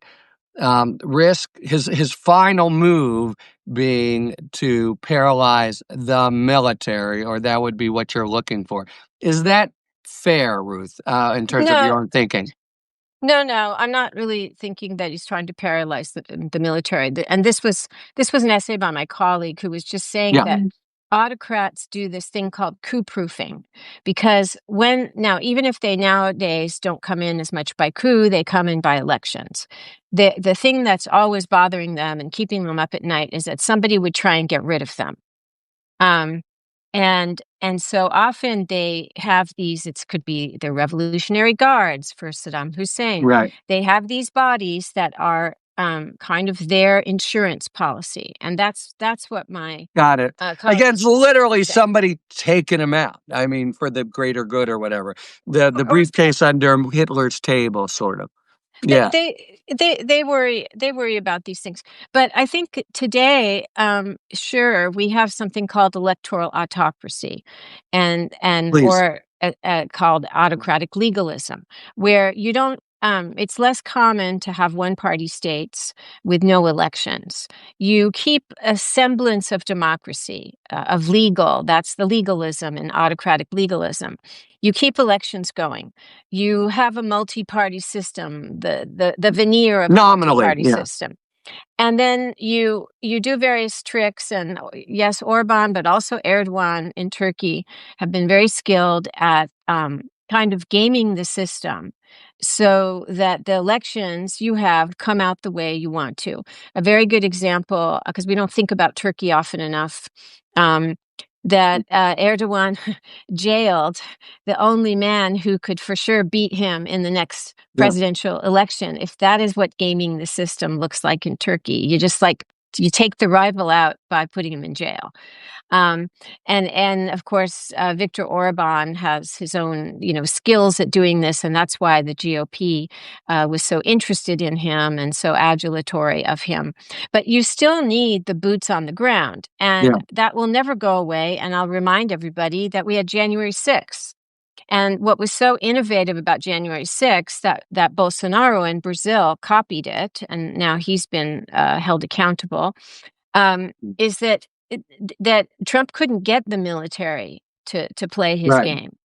risk, his final move being to paralyze the military, or that would be what you're looking for. Is that fair, Ruth, in terms of your own thinking? No, I'm not really thinking that he's trying to paralyze the military. And this was an essay by my colleague who was just saying that autocrats do this thing called coup-proofing, because even if they nowadays don't come in as much by coup, they come in by elections. The thing that's always bothering them and keeping them up at night is that somebody would try and get rid of them. And so often they have these, it could be the Revolutionary Guards for Saddam Hussein. Right. They have these bodies that are kind of their insurance policy. And that's what my got it. Against literally somebody taking them out. I mean, for the greater good or whatever. The briefcase under Hitler's table, sort of. Yeah. They worry about these things. But I think today, sure, we have something called electoral autocracy and or called autocratic legalism, where you don't it's less common to have one-party states with no elections. You keep a semblance of democracy, of legal. That's the legalism and autocratic legalism. You keep elections going. You have a multi-party system, the veneer of a multi-party system. And then you do various tricks, and yes, Orban, but also Erdogan in Turkey have been very skilled at kind of gaming the system so that the elections you have come out the way you want to. A very good example, because we don't think about Turkey often enough, that Erdogan jailed the only man who could for sure beat him in the next presidential election. If that is what gaming the system looks like in Turkey, you take the rival out by putting him in jail. And of course, Viktor Orban has his own, skills at doing this, and that's why the GOP was so interested in him and so adulatory of him. But you still need the boots on the ground, and that will never go away. And I'll remind everybody that we had January 6th. And what was so innovative about January 6th, that Bolsonaro in Brazil copied it, and now he's been held accountable, is that Trump couldn't get the military to play his game.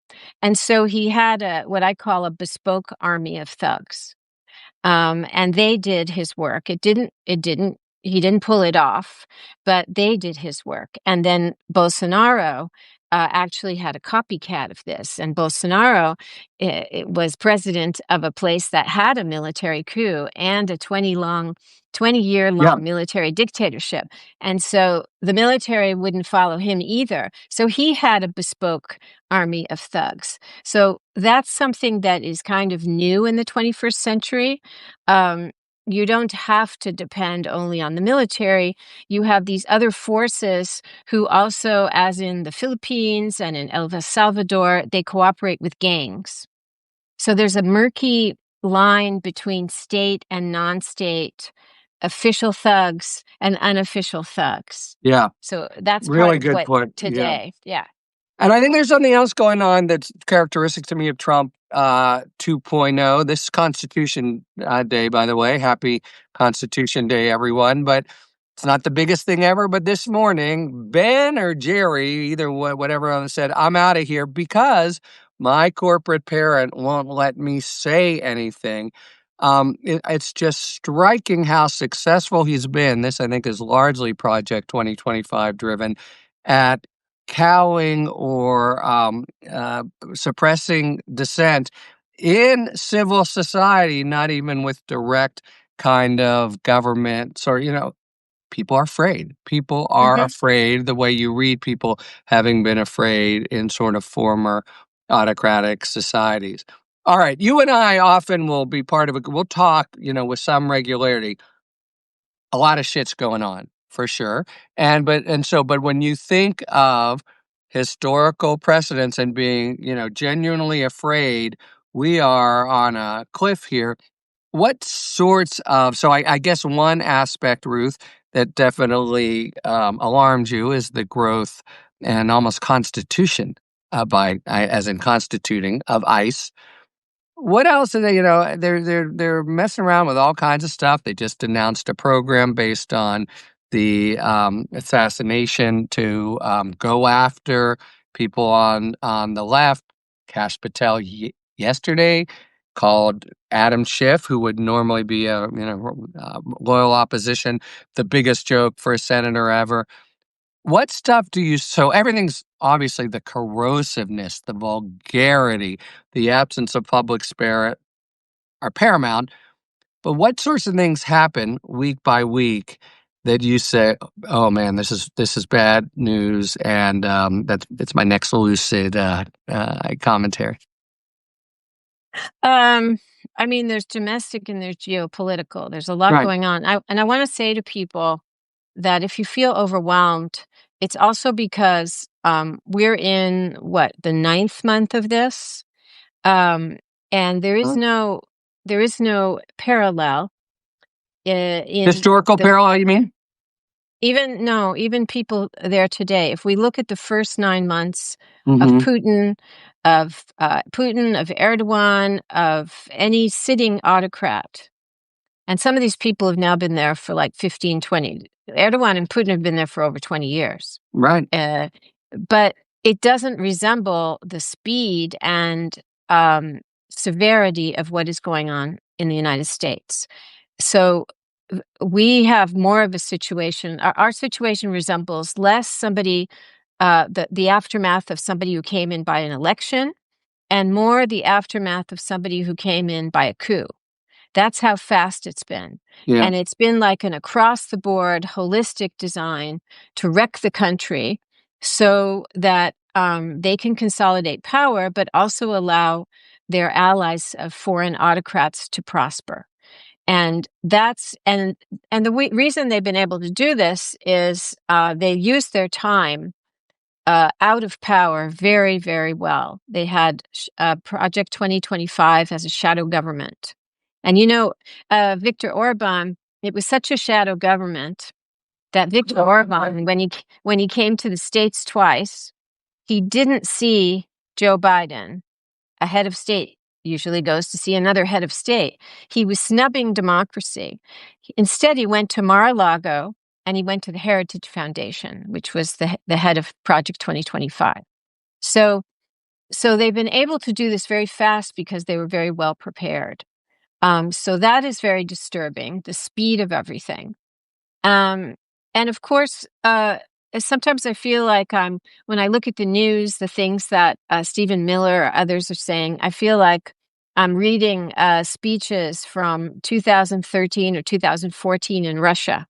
And so he had what I call a bespoke army of thugs. And they did his work. It didn't he didn't pull it off, but they did his work. And then Bolsonaro actually had a copycat of this. And Bolsonaro it was president of a place that had a military coup and a 20-year Yeah. long military dictatorship. And so the military wouldn't follow him either. So he had a bespoke army of thugs. So that's something that is kind of new in the 21st century. You don't have to depend only on the military. You have these other forces who also, as in the Philippines and in El Salvador, they cooperate with gangs. So there's a murky line between state and non-state, official thugs and unofficial thugs. Yeah. So that's Really part of good what point. Yeah. today. Yeah. And I think there's something else going on that's characteristic to me of Trump 2.0. This is Constitution Day, by the way. Happy Constitution Day, everyone. But it's not the biggest thing ever. But this morning, Ben or Jerry, either whatever on said, I'm out of here because my corporate parent won't let me say anything. It's just striking how successful he's been. This, I think, is largely Project 2025 driven at cowing or suppressing dissent in civil society, not even with direct kind of government. So, people are afraid. People are Mhm. afraid the way you read people having been afraid in sort of former autocratic societies. All right. You and I often will be part of it. We'll talk, with some regularity. A lot of shit's going on for sure. But when you think of historical precedents and being, genuinely afraid, we are on a cliff here. What sorts of, so I guess one aspect, Ruth, that definitely alarms you is the growth and almost constitution as in constituting of ICE. What else are they? They're messing around with all kinds of stuff. They just announced a program based on the assassination to go after people on the left. Kash Patel yesterday called Adam Schiff, who would normally be a loyal opposition, the biggest joke for a senator ever. What stuff so everything's obviously the corrosiveness, the vulgarity, the absence of public spirit are paramount, but what sorts of things happen week by week that you say, "Oh man, this is bad news," and that's my next lucid commentary. I mean, there's domestic and there's geopolitical. There's a lot Right. going on. I want to say to people that if you feel overwhelmed, it's also because we're in the 9th month of this, and there is Huh? no parallel in Historical parallel, you mean? even people there today. If we look at the first 9 months of Mm-hmm. Putin, of Erdogan, of any sitting autocrat, and some of these people have now been there for like 15, 20. Erdogan and Putin have been there for over 20 years. Right. But it doesn't resemble the speed and severity of what is going on in the United States. So we have more of a situation. Our situation resembles less somebody, the aftermath of somebody who came in by an election, and more the aftermath of somebody who came in by a coup. That's how fast it's been. Yeah. And it's been like an across-the-board holistic design to wreck the country so that they can consolidate power, but also allow their allies of foreign autocrats to prosper. And the reason they've been able to do this is they use their time out of power very, very well. They had Project 2025 as a shadow government. And Viktor Orban, it was such a shadow government that Viktor Orban, when he came to the States twice, he didn't see Joe Biden. A head of state usually goes to see another head of state. He was snubbing democracy. Instead, he went to Mar-a-Lago and he went to the Heritage Foundation, which was the head of Project 2025. So they've been able to do this very fast because they were very well prepared. So that is very disturbing, the speed of everything. And of course, sometimes I feel like when I look at the news, the things that Stephen Miller or others are saying, I feel like I'm reading speeches from 2013 or 2014 in Russia.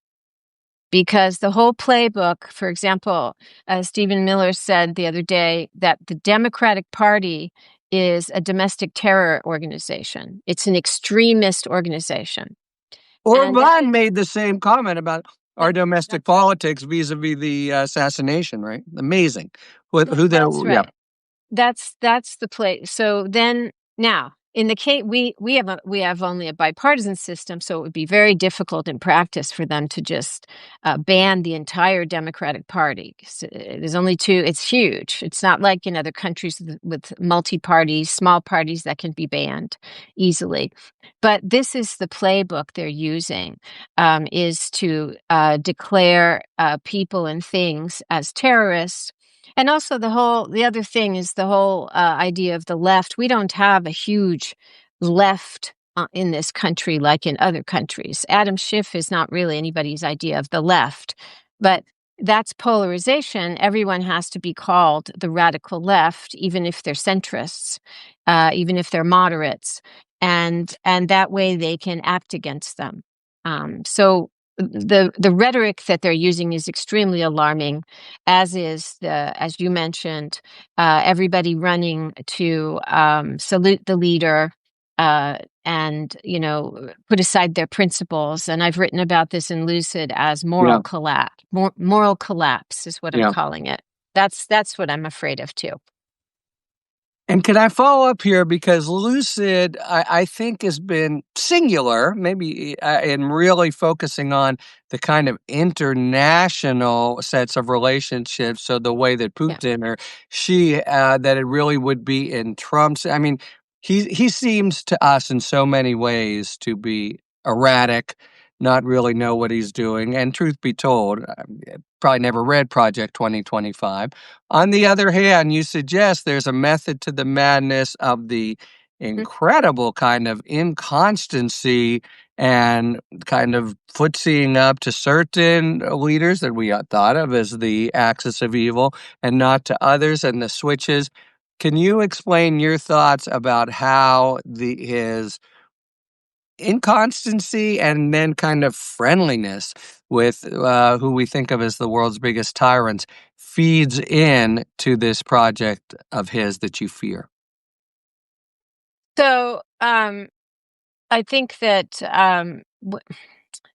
Because the whole playbook, for example, Stephen Miller said the other day that the Democratic Party is a domestic terror organization. It's an extremist organization. Orban made the same comment about our domestic politics vis-a-vis the assassination, right? Amazing. That's right. That's the play. So then now in the case we have only a bipartisan system, so it would be very difficult in practice for them to just ban the entire Democratic Party. So there's only two. It's huge. It's not like in other countries with multi-party, small parties that can be banned easily. But this is the playbook they're using, is to declare people and things as terrorists. And also the other thing is the whole idea of the left. We don't have a huge left in this country like in other countries. Adam Schiff is not really anybody's idea of the left, but that's polarization. Everyone has to be called the radical left, even if they're centrists, even if they're moderates, and that way they can act against them. So the rhetoric that they're using is extremely alarming, as you mentioned, everybody running to salute the leader and put aside their principles. And I've written about this in Lucid as moral collapse. Moral collapse is what I'm calling it. That's what I'm afraid of too. And can I follow up here? Because Lucid, I think, has been singular, maybe in really focusing on the kind of international sets of relationships. So the way that Putin or Xi, that it really would be in Trump's. I mean, he seems to us in so many ways to be erratic, not really know what he's doing. And truth be told, probably never read Project 2025. On the other hand, you suggest there's a method to the madness of the incredible kind of inconstancy and kind of footseeing up to certain leaders that we thought of as the axis of evil and not to others, and the switches. Can you explain your thoughts about how his inconstancy and then kind of friendliness with who we think of as the world's biggest tyrants feeds in to this project of his that you fear? So I think that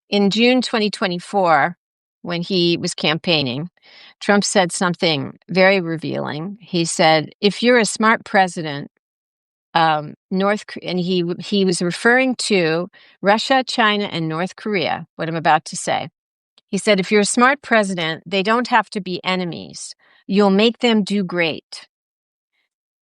in June 2024, when he was campaigning, Trump said something very revealing. He said, if you're a smart president, and he was referring to Russia, China, and North Korea, what I'm about to say. He said, if you're a smart president, they don't have to be enemies. You'll make them do great.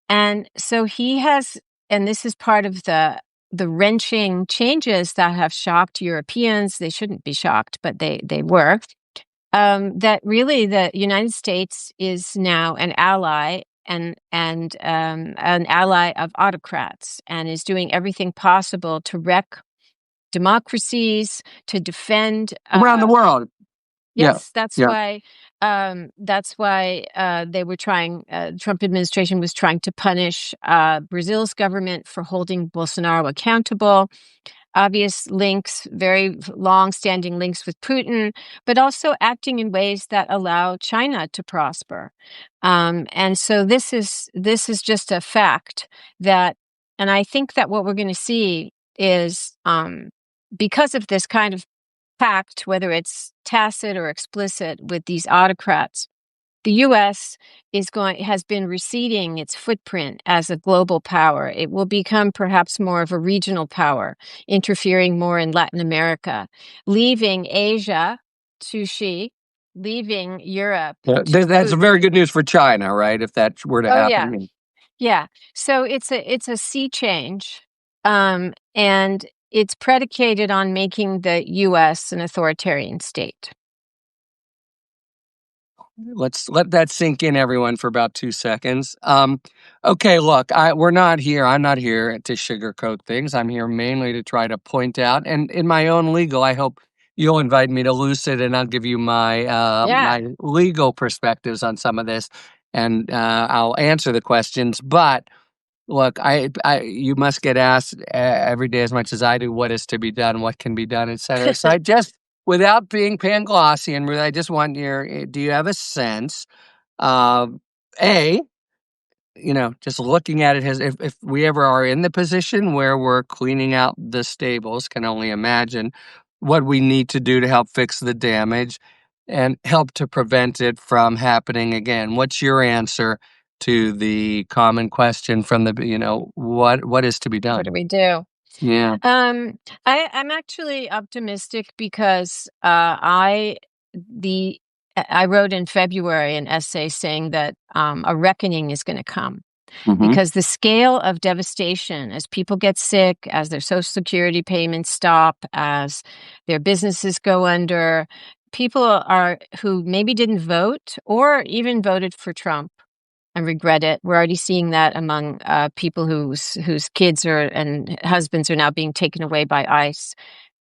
And so he has, and this is part of the wrenching changes that have shocked Europeans. They shouldn't be shocked, but they were. That really the United States is now an ally and an ally of autocrats, and is doing everything possible to wreck democracies, to defend around the world. Yes, that's why they were trying. Trump administration was trying to punish Brazil's government for holding Bolsonaro accountable. Obvious links, very long-standing links with Putin, but also acting in ways that allow China to prosper. And so this is just a fact that, and I think that what we're going to see is because of this kind of pact, whether it's tacit or explicit, with these autocrats, the U.S. has been receding its footprint as a global power. It will become perhaps more of a regional power, interfering more in Latin America, leaving Asia to Xi, leaving Europe. That's very good news for China, right? If that were to happen. Yeah. So it's a sea change, and it's predicated on making the U.S. an authoritarian state. Let's let that sink in, everyone, for about 2 seconds. Okay, look, I'm not here to sugarcoat things. I'm here mainly to try to point out, and in my own legal, I hope you'll invite me to Lucid, and I'll give you my Yeah. my legal perspectives on some of this, and I'll answer the questions. But look, you must get asked every day as much as I do, what is to be done, what can be done, et cetera. So I just, without being Panglossian, really, I just want do you have a sense of, A, just looking at it as if we ever are in the position where we're cleaning out the stables, can only imagine what we need to do to help fix the damage and help to prevent it from happening again. What's your answer to the common question from what is to be What done? do we do? Yeah. I'm actually optimistic because I wrote in February an essay saying that a reckoning is going to come because the scale of devastation as people get sick, as their Social Security payments stop, as their businesses go under, people who maybe didn't vote or even voted for Trump and regret it. We're already seeing that among people whose kids and husbands are now being taken away by ICE.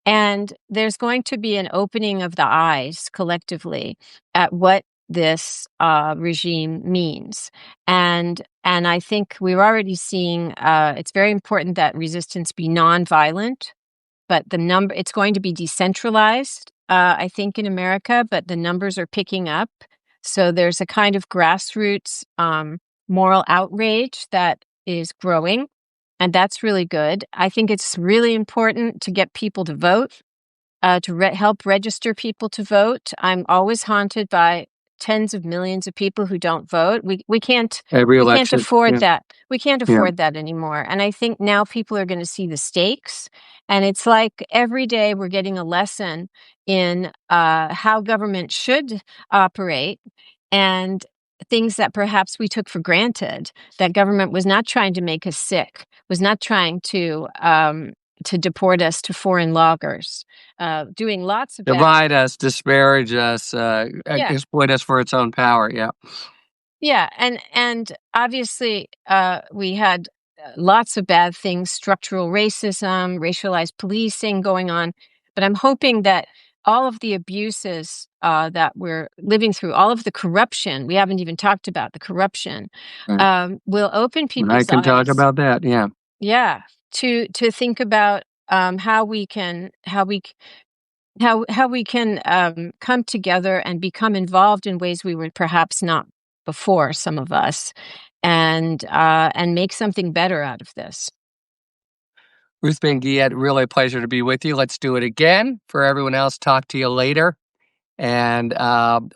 And there's going to be an opening of the eyes collectively at what this regime means. And I think we're already seeing it's very important that resistance be nonviolent, but it's going to be decentralized, I think, in America, but the numbers are picking up. So there's a kind of grassroots moral outrage that is growing, and that's really good. I think it's really important to get people to vote, to help register people to vote. I'm always haunted by tens of millions of people who don't vote. We can't Every we can't election. afford Yeah. that. We can't afford that anymore. And I think now people are going to see the stakes. And it's like every day we're getting a lesson in how government should operate and things that perhaps we took for granted, that government was not trying to make us sick, was not trying to deport us to foreign loggers, doing lots of bad Divide us, disparage us, Yeah. exploit us for its own power. Yeah. Yeah, and obviously we had lots of bad things, structural racism, racialized policing going on, but I'm hoping that all of the abuses that we're living through, all of the corruption, we haven't even talked about the corruption, Right. will open people's I eyes. can talk about that. Yeah. Yeah, to think about how we can come together and become involved in ways we were perhaps not before, some of us, and make something better out of this. Ruth Ben-Ghiat, really a pleasure to be with you. Let's do it again. For everyone else, talk to you later. And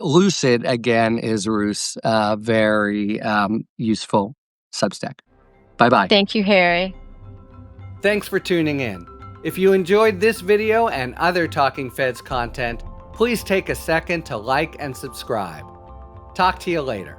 Lucid, again, is Ruth's very useful Substack. Bye-bye. Thank you, Harry. Thanks for tuning in. If you enjoyed this video and other Talking Feds content, please take a second to like and subscribe. Talk to you later.